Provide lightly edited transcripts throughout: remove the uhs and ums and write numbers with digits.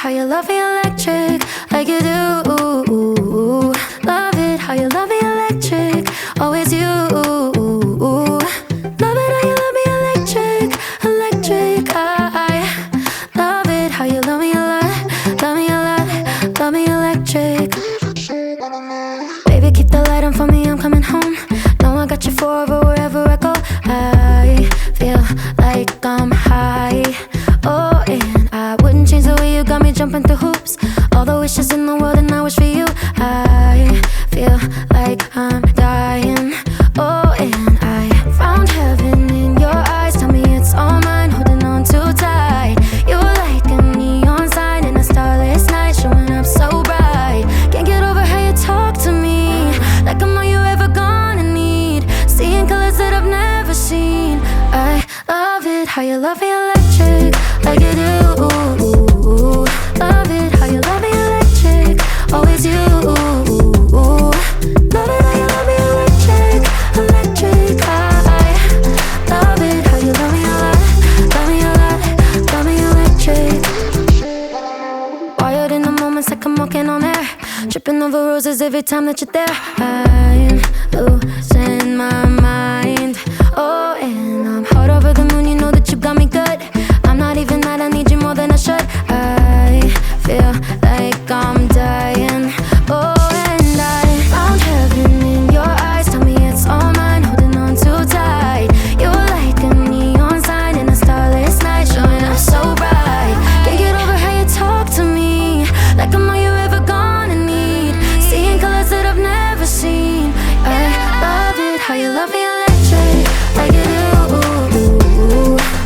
how you love me electric, like you do. Love it how you love me electric, always you. Love it how you love me electric, electric. I love it how you love me a lot, love me a lot, love me electric. Baby, keep the light on for me, I'm coming home. Know I got you forever wherever I go. I feel like I'm high. Oh, and I wouldn't change the way you got me jumping through hoops. All the wishes in the world and I wish for you. I feel like I'm dying. Oh, and I found heaven in your eyes. Tell me it's all mine, holding on too tight. You're like a neon sign in a starless night, showing up so bright. Can't get over how you talk to me, like I'm all you ever gonna need. Seeing colors that I've never seen. I love it how you love me electric, like you do. Love it how you love me electric, always you. Love it how you love me electric, electric. I love it how you love me a lot, love me a lot, love me electric. Wired in the moments like I'm walking on air, tripping over roses every time that you're there. I'm losing my mind. Oh, and I'm hot over the moon, you know that you got me good. I'm not even mad, I need you more than I should. I feel like I'm dying. Oh, and I found heaven in your eyes. Tell me it's all mine, holding on too tight. You're like a neon sign in a starless night, showing up so bright. Can't get over how you talk to me, like I'm all you ever gonna need. Seeing colors that I've never seen. I love it how you love me electric, like you do.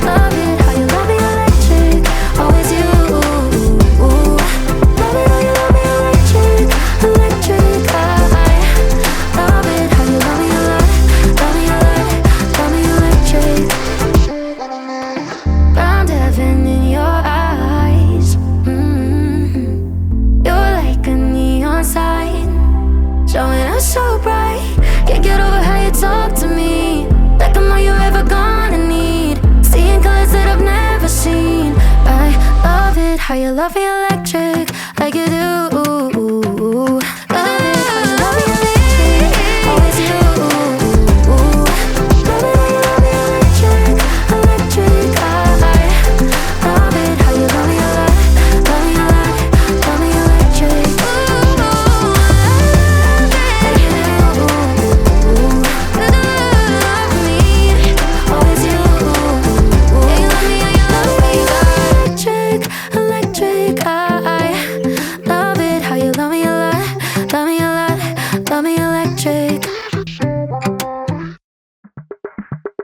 Love it how you love me electric, always you. Love it how you love me electric, electric. I love it how you love me a lot, love me a lot, love me electric. Found heaven in your eyes. You're like a neon sign, showing up so bright. Can't get over how you talk to me, like I'm all you ever gonna need. Seeing colors that I've never seen. I love it how you love me electric, like you do. Love it how you love me electric, always you. Love it how you love me electric, electric. I love it how you love me a lot, love me a lot, love me electric. Electric, I love it how you love me a lot, love me a lot, love me electric.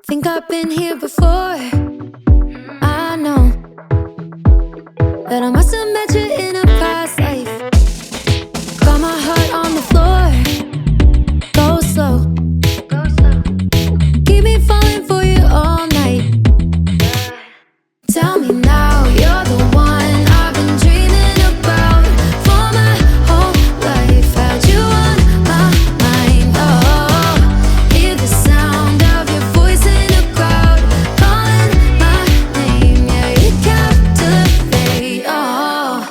Think I've been here before. I know that I must have met you in a past life. Got my heart on the floor, go slow. Keep me falling for you all night. Tell me now, you're the one I've been dreaming about for my whole life. Had you on my mind, oh. Hear the sound of your voice in the crowd, calling my name, yeah, you captivate, oh.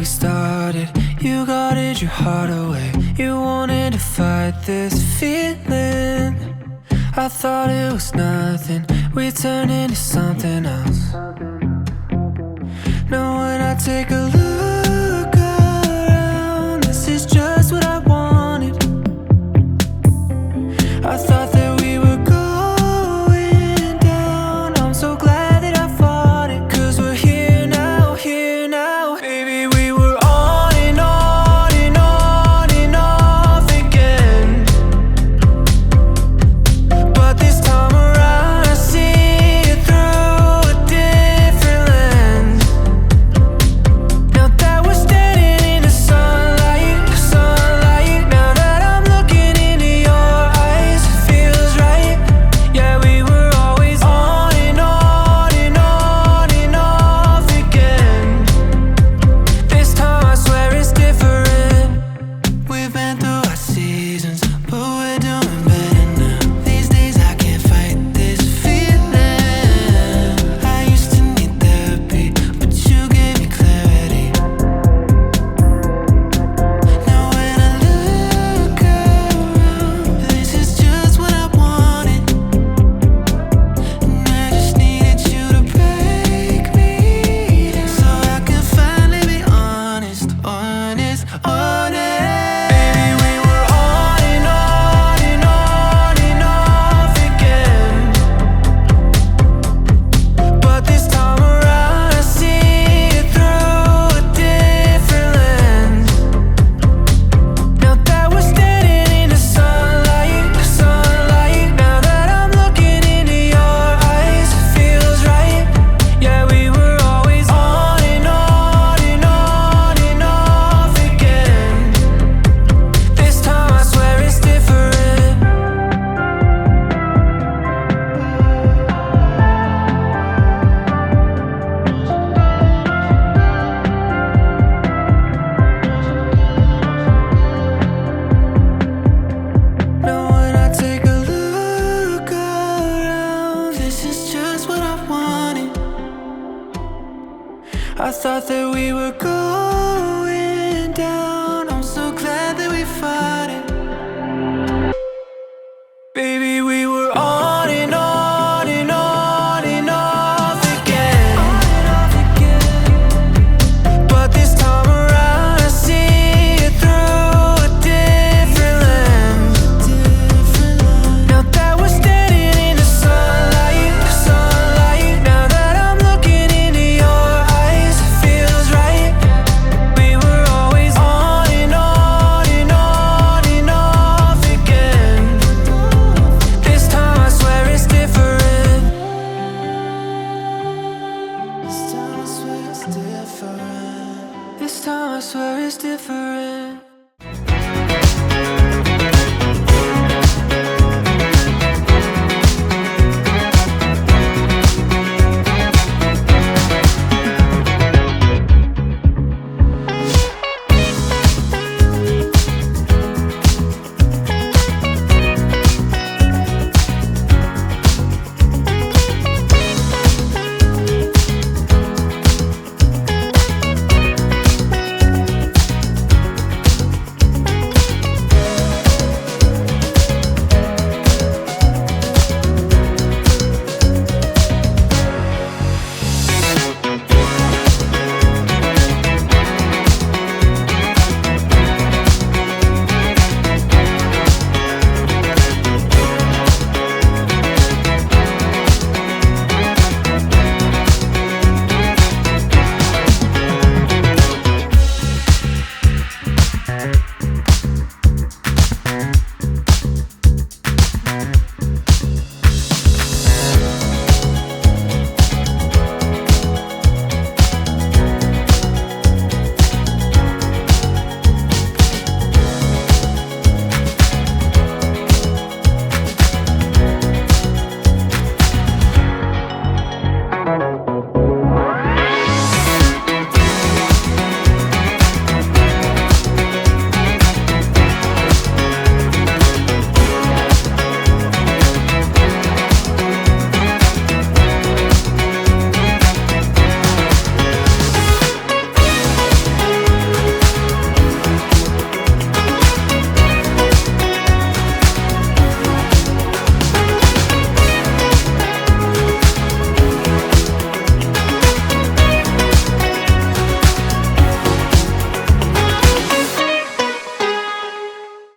started, you guarded your heart away. You wanted to fight this feeling. I thought it was nothing, we turned into something else. Now when I take a look around, this is just what I wanted. I thought that we were going down. I'm so glad that I fought it, 'cause we're here now, here now. Baby, we were on and on and on and off again. But this time around I see it through a different lens. Now that we're standing in the sunlight, sunlight. Now that I'm looking into your eyes, it feels right. Yeah, we were always on and on and on and off again. This time I swear it's different. We've been through our seasons, but we're doing better now. These days I can't fight this feeling. I used to need therapy, but you gave me clarity. Now when I look around, this is just what I wanted. And I just needed you to break me down, so I can finally be honest, honest, honest. Baby, we were on and on and on and off again. But this time around I see it through a different lens. Now that we're standing in the sunlight, sunlight. Now that I'm looking into your eyes, it feels right. Yeah, we were always on and on and on and off again. This time I swear it's different. Now when I take a look around, this is just what I wanted. I thought that we were going down. I'm so glad that we fought it. Baby, we were on and on and on and off again. But this time around I see it through a different lens. Now that we're standing in the sunlight, sunlight. Now that I'm looking into your eyes, it feels right. We were always on and on and on and off again. This time I swear it's different. This time I swear it's different. This time I swear it's different.